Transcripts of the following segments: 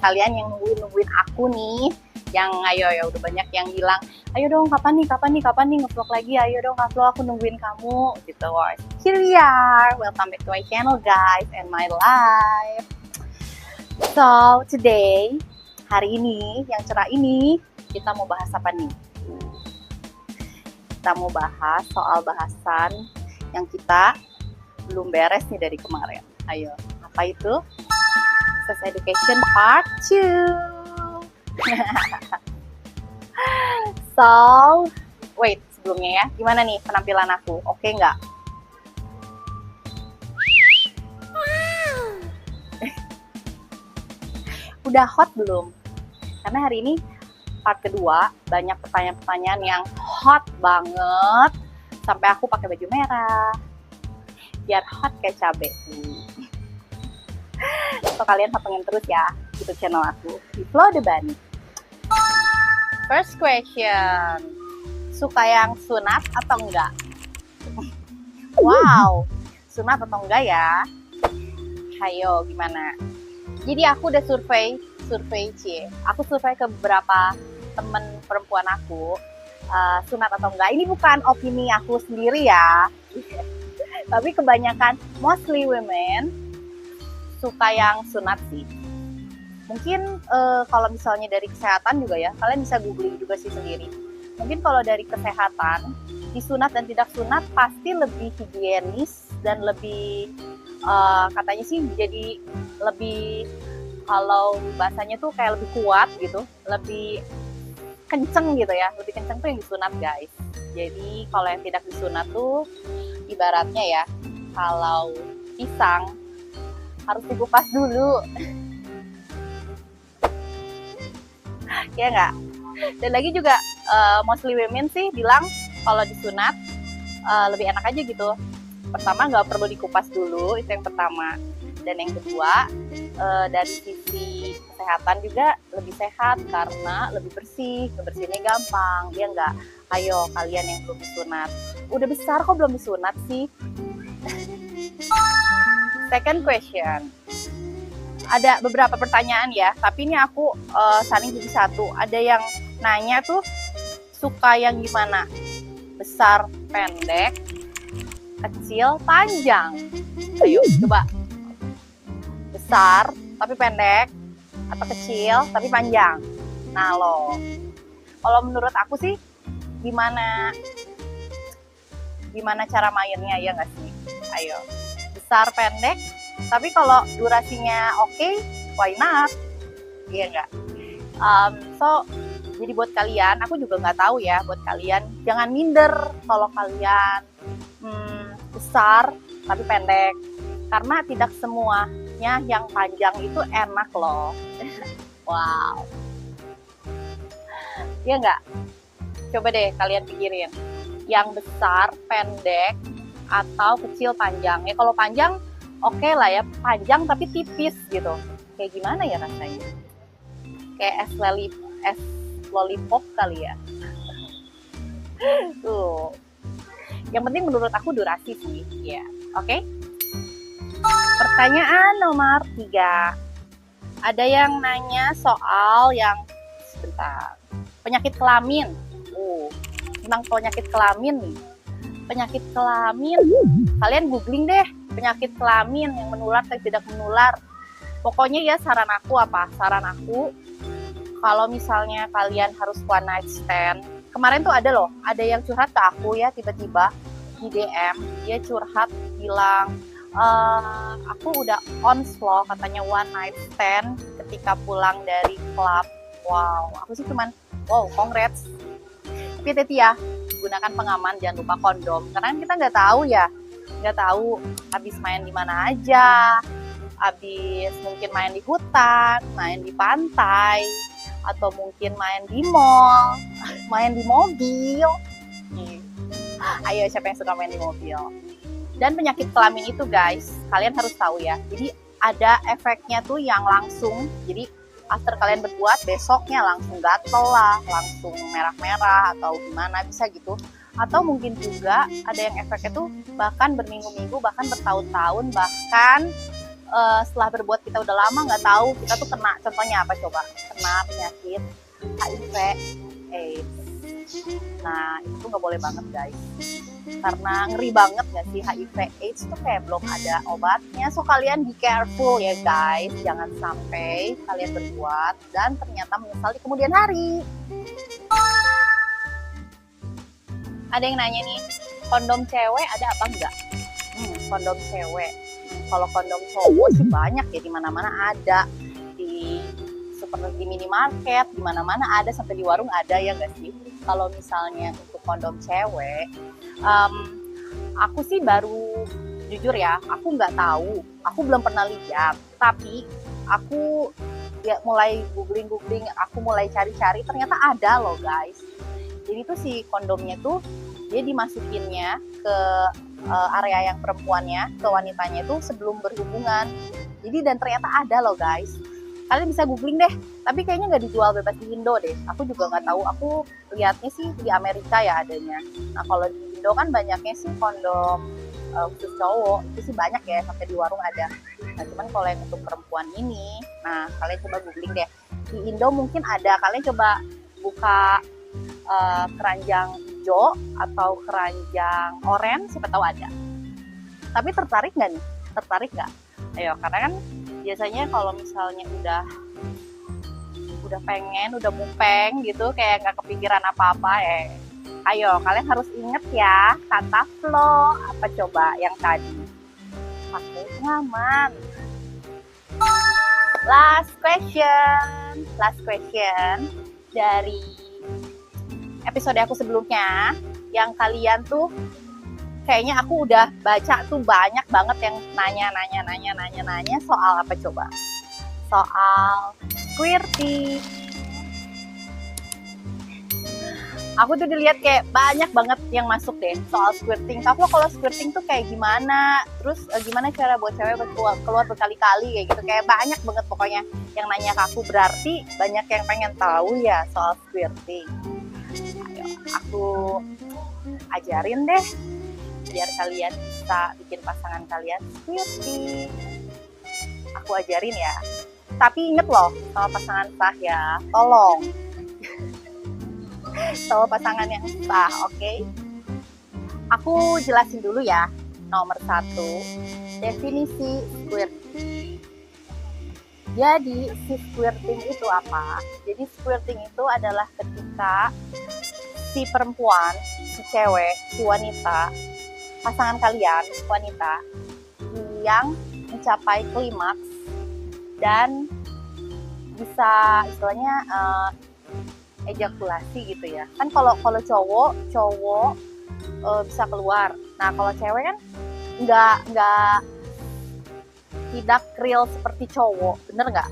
kalian yang nungguin aku nih, yang ayo ya udah banyak yang bilang, ayo dong kapan nih ngevlog lagi, ayo dong ngevlog, aku nungguin kamu gitu. Here we are, welcome back to my channel guys and my life. So today, hari ini yang cerah ini kita mau bahas apa nih? Kita mau bahas soal bahasan yang kita belum beres nih dari kemarin. Ayo, apa itu? Sex Education Part 2. So, wait, sebelumnya ya, gimana nih penampilan aku? Oke nggak? Udah hot belum? Karena hari ini part kedua, banyak pertanyaan-pertanyaan yang hot banget. Sampai aku pakai baju merah. Biar hot kayak cabe. So kalian pantengin terus ya YouTube channel aku di Flow The Bunny. First question, suka yang sunat atau enggak? Wow, sunat atau enggak ya? Hayo gimana? Jadi aku udah survei Aku survei ke beberapa temen perempuan aku, sunat atau enggak. Ini bukan opini aku sendiri ya. Tapi kebanyakan, mostly women, suka yang sunat sih. Mungkin kalau misalnya dari kesehatan juga ya, kalian bisa googling juga sih sendiri. Mungkin kalau dari kesehatan, disunat dan tidak sunat pasti lebih higienis dan lebih, katanya sih jadi lebih, kalau bahasanya tuh kayak lebih kuat gitu, lebih kenceng gitu ya, lebih kenceng tuh yang disunat guys. Jadi kalau yang tidak disunat tuh ibaratnya ya, kalau pisang harus dikupas dulu. Ya nggak? Dan lagi juga mostly women sih bilang kalau disunat lebih enak aja gitu. Pertama nggak perlu dikupas dulu, itu yang pertama. Dan yang kedua, dari sisi kesehatan juga lebih sehat karena lebih bersih, ngebersihinnya gampang, ya nggak? Ayo kalian yang belum disunat, udah besar kok belum disunat sih? Second question, ada beberapa pertanyaan ya, tapi ini aku saling jadi satu. Ada yang nanya tuh suka yang gimana? Besar, pendek, kecil, panjang? Ayo coba. Besar tapi pendek atau kecil tapi panjang? Nah lo, kalau menurut aku sih gimana cara mainnya ya nggak sih? Ayo, besar pendek tapi kalau durasinya oke, why not? Iya nggak? So jadi buat kalian, aku juga nggak tahu ya, buat kalian jangan minder kalau kalian besar tapi pendek, karena tidak semuanya yang panjang itu enak loh. Wow, ya nggak? Coba deh kalian pikirin, yang besar, pendek, atau kecil, panjang. Ya kalau panjang, oke lah ya, panjang tapi tipis gitu. Kayak gimana ya rasanya? Kayak es lollipop kali ya. Tuh. Yang penting menurut aku durasi sih, ya. Oke? Pertanyaan nomor 3. Ada yang nanya soal yang, sebentar, penyakit kelamin. Tentang penyakit kelamin nih. Penyakit kelamin, kalian googling deh penyakit kelamin yang menular dan tidak menular. Pokoknya ya saran aku apa? Saran aku, kalau misalnya kalian harus one night stand, kemarin tuh ada loh, ada yang curhat ke aku ya, tiba-tiba di DM, dia curhat bilang, aku udah on slow katanya one night stand ketika pulang dari klub. Wow, aku sih cuman, wow, congrats. Tapi hati-hati ya, gunakan pengaman, jangan lupa kondom, karena kita nggak tahu ya, nggak tahu habis main di mana aja, habis mungkin main di hutan, main di pantai, atau mungkin main di mall, main di mobil. Ayo, siapa yang suka main di mobil? Dan penyakit kelamin itu guys, kalian harus tahu ya, jadi ada efeknya tuh yang langsung, jadi after kalian berbuat, besoknya langsung gatel lah, langsung merah-merah atau gimana, bisa gitu. Atau mungkin juga ada yang efeknya tuh bahkan berminggu-minggu, bahkan bertahun-tahun, bahkan setelah berbuat kita udah lama nggak tahu kita tuh kena, contohnya apa coba, kena penyakit HIV AIDS. Nah itu tuh nggak boleh banget guys, karena ngeri banget nggak sih, HIV AIDS tuh kayak belum ada obatnya. So kalian be careful ya guys, jangan sampai kalian berbuat dan ternyata menyesal di kemudian hari. Ada yang nanya nih, kondom cewek ada apa enggak? Kondom cewek. Kalau kondom cowok sih banyak ya, di mana-mana ada, di di minimarket, di mana-mana ada, sampai di warung ada ya nggak sih? Kalau misalnya untuk kondom cewek, aku sih baru, jujur ya, aku nggak tahu, aku belum pernah lihat, tapi aku ya mulai googling, aku mulai cari-cari, ternyata ada loh guys. Jadi tuh si kondomnya tuh dia dimasukinnya ke area yang perempuannya, ke wanitanya itu sebelum berhubungan. Jadi dan ternyata ada loh guys. Kalian bisa googling deh, tapi kayaknya nggak dijual bebas di Indo deh. Aku juga nggak tahu, aku lihatnya sih di Amerika ya adanya. Nah kalau di Indo kan banyaknya sih kondom khusus cowok, itu sih banyak ya, sampai di warung ada. Nah cuman kalau yang untuk perempuan ini, nah kalian coba googling deh. Di Indo mungkin ada, kalian coba buka keranjang hijau atau keranjang oranye, siapa tahu ada. Tapi tertarik nggak nih? Tertarik nggak? Ayo, karena kan biasanya kalau misalnya udah pengen, udah mupeng gitu, kayak nggak kepikiran apa-apa ya. Ayo, kalian harus inget ya, kata Flo apa coba yang tadi? Pakai pengaman. Last question dari episode aku sebelumnya, yang kalian tuh kayaknya aku udah baca tuh banyak banget yang nanya soal apa coba? Soal squirting. Aku tuh dilihat kayak banyak banget yang masuk deh soal squirting. Tapi kalau squirting tuh kayak gimana? Terus gimana cara buat cewek keluar berkali-kali kayak gitu. Kayak banyak banget pokoknya yang nanya ke aku, berarti banyak yang pengen tahu ya soal squirting. Ayo, aku ajarin deh biar kalian bisa bikin pasangan kalian squirting. Aku ajarin ya. Tapi inget loh, sama pasangan sah ya, tolong. Sama pasangan yang sah, oke? Aku jelasin dulu ya. Nomor 1, definisi squirting. Jadi si squirting itu apa? Jadi squirting itu adalah ketika si perempuan, si cewek, si wanita, pasangan kalian, wanita, yang mencapai klimaks dan bisa istilahnya ejakulasi gitu ya. Kan kalau cowok bisa keluar. Nah kalau cewek kan nggak tidak real seperti cowok, bener nggak?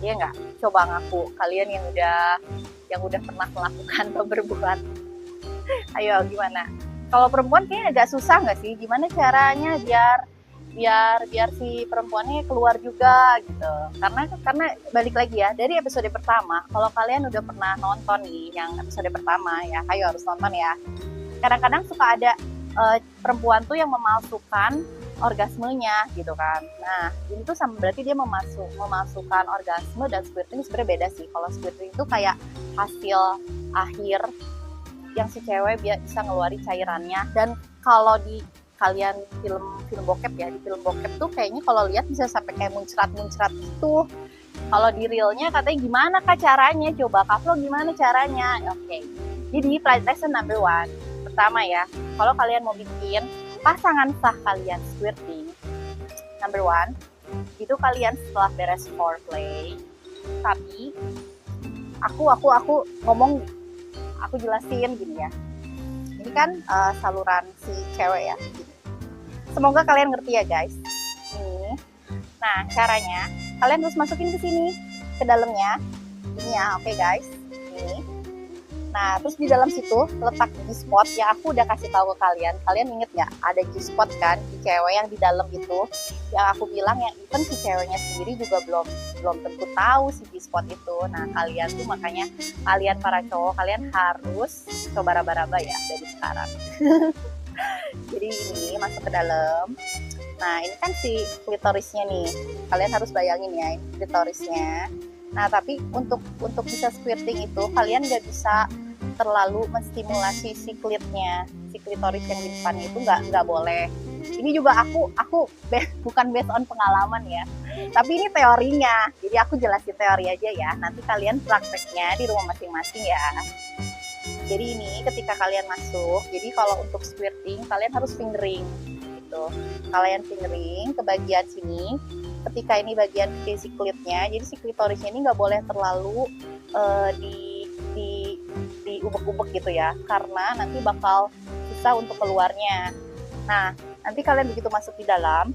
Iya nggak? Coba ngaku kalian yang udah pernah melakukan atau berbuat. Ayo gimana? Kalau perempuan kayaknya agak susah nggak sih? Gimana caranya biar si perempuannya keluar juga gitu? Karena balik lagi ya, dari episode pertama, kalau kalian udah pernah nonton nih yang episode pertama ya, ayo harus nonton ya. Kadang-kadang suka ada perempuan tuh yang memalsukan orgasmenya gitu kan. Nah ini tuh sama berarti dia memasukkan orgasme, dan squirting sebenarnya beda sih. Kalau squirting itu kayak hasil akhir yang si cewek bisa ngeluarin cairannya. Dan kalau di kalian film bokep ya, di film bokep tuh kayaknya kalau lihat bisa sampai kayak muncrat gitu. Kalau di realnya katanya gimana kak caranya? Coba Kak Flo gimana caranya? Oke. Jadi flight lesson number 1 pertama ya, kalau kalian mau bikin pasangan sah kalian squirting, number 1 itu kalian setelah beres foreplay. Tapi aku ngomong, aku jelasin gini ya. Ini kan saluran si cewek ya. Semoga kalian ngerti ya guys. Ini. Nah, caranya kalian harus masukin ke sini, ke dalamnya. Ini ya, oke guys. Ini. Nah, terus di dalam situ letak G-spot yang aku udah kasih tahu ke kalian. Kalian inget nggak? Ada G-spot kan di cewek yang di dalam itu. Yang aku bilang yang even si ceweknya sendiri juga belum tentu tahu si G-spot itu. Nah, kalian tuh makanya kalian para cowok, kalian harus coba raba-raba ya dari sekarang. Jadi ini masuk ke dalam. Nah, ini kan si klitorisnya nih. kalian harus bayangin ya, ini klitorisnya. Nah, tapi untuk bisa squirting itu kalian nggak bisa terlalu menstimulasi si klitnya, si klitoris yang di depan itu nggak boleh. Ini juga aku bukan based on pengalaman ya, tapi ini teorinya. Jadi aku jelasin teori aja ya. Nanti kalian prakteknya di rumah masing-masing ya. Jadi ini ketika kalian masuk, jadi kalau untuk squirting kalian harus fingering gitu. Kalian fingering ke bagian sini. Ketika ini bagian si klitnya, jadi si klitorisnya ini nggak boleh terlalu di ubek-ubek gitu ya, karena nanti bakal susah untuk keluarnya. Nah, nanti kalian begitu masuk di dalam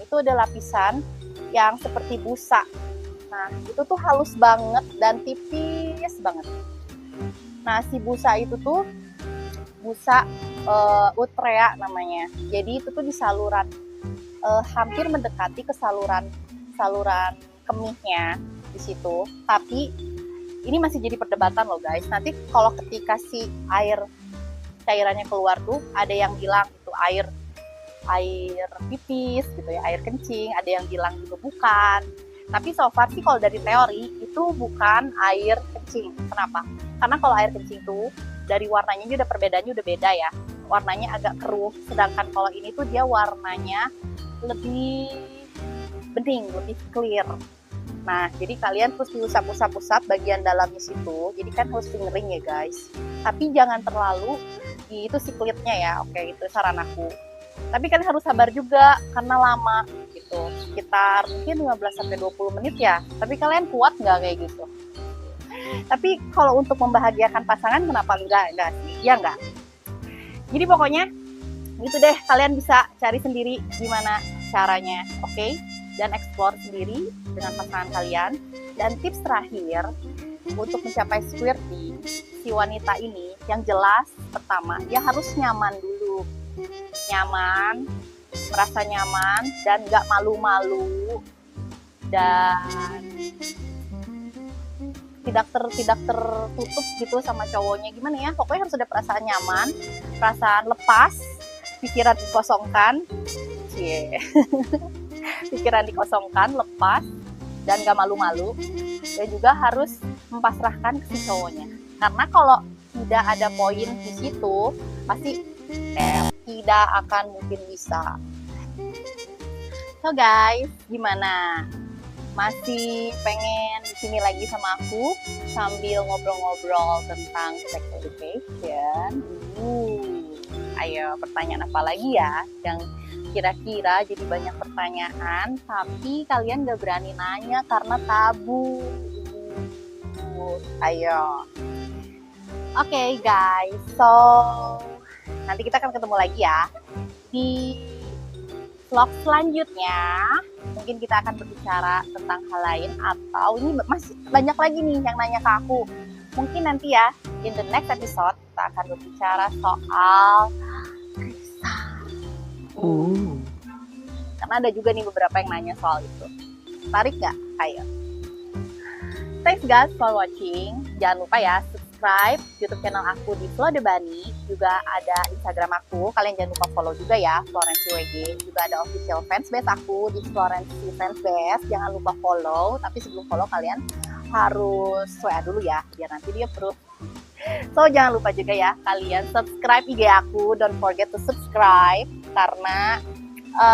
itu ada lapisan yang seperti busa. Nah, itu tuh halus banget dan tipis banget. Nah, si busa itu tuh busa utrea namanya. Jadi itu tuh di saluran hampir mendekati ke saluran kemihnya di situ. Tapi ini masih jadi perdebatan loh guys. Nanti kalau ketika si air cairannya keluar tuh ada yang bilang itu air pipis gitu ya, air kencing, ada yang bilang juga bukan. Tapi so far sih kalau dari teori itu bukan air kencing. Kenapa? Karena kalau air kencing tuh dari warnanya udah perbedaannya udah beda ya. Warnanya agak keruh, sedangkan kalau ini tuh dia warnanya lebih bening, lebih clear. Nah, jadi kalian terus diusap-usap bagian dalamnya situ. Jadi kan harus fingering ya guys. Tapi jangan terlalu itu si klitnya ya. Oke, itu saran aku. Tapi kalian harus sabar juga karena lama gitu. Sekitar mungkin 15-20 menit ya. Tapi kalian kuat nggak kayak gitu? Tapi kalau untuk membahagiakan pasangan kenapa enggak sih? Ya enggak. Jadi pokoknya gitu deh, kalian bisa cari sendiri gimana caranya. Oke? Dan explore sendiri dengan pasangan kalian. Dan tips terakhir untuk mencapai squirting si wanita ini, yang jelas pertama dia harus nyaman dulu, merasa nyaman dan nggak malu-malu dan tidak tertutup gitu sama cowoknya. Gimana ya, pokoknya harus ada perasaan nyaman, perasaan lepas, pikiran dikosongkan, pikiran dikosongkan, lepas, dan gak malu-malu. Dan juga harus mempasrahkan ke si cowoknya. Karena kalau tidak ada poin di situ, pasti tidak akan mungkin bisa. So guys, gimana? Masih pengen di sini lagi sama aku sambil ngobrol-ngobrol tentang sex education? Ayo, pertanyaan apa lagi ya yang kira-kira jadi banyak pertanyaan tapi kalian gak berani nanya karena tabu? Ayo. Oke, guys, so nanti kita akan ketemu lagi ya di vlog selanjutnya. Mungkin kita akan berbicara tentang hal lain, atau ini masih banyak lagi nih yang nanya ke aku. Mungkin nanti ya in the next episode kita akan berbicara soal kisah. Karena ada juga nih beberapa yang nanya soal itu. Tarik gak? Ayo. Thanks guys for watching. Jangan lupa ya subscribe YouTube channel aku di Flo The Bunny. Juga ada Instagram aku. Kalian jangan lupa follow juga ya, Florency WG. Juga ada official fansbase aku di Florency Fansbase. Jangan lupa follow. Tapi sebelum follow kalian harus WA dulu ya, biar nanti dia approve. So jangan lupa juga ya kalian subscribe IG aku. Don't forget to subscribe. Karena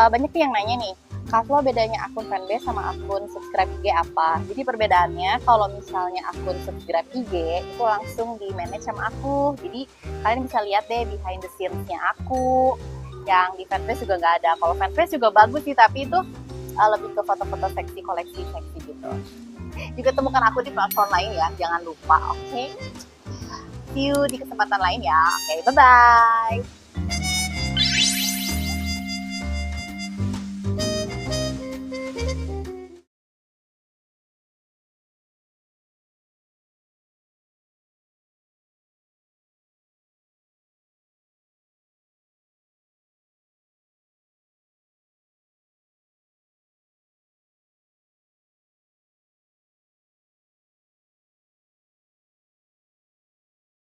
banyak yang nanya nih, Kak Flo bedanya akun fanbase sama akun subscribe IG apa? Jadi perbedaannya kalau misalnya akun subscribe IG itu langsung di manage sama aku. Jadi kalian bisa lihat deh behind the scenes-nya aku. Yang di fanbase juga nggak ada. Kalau fanbase juga bagus sih, tapi itu lebih ke foto-foto seksi, koleksi seksi gitu. Juga temukan aku di platform lain ya, jangan lupa. Oke? See you di kesempatan lain ya. Oke, bye-bye.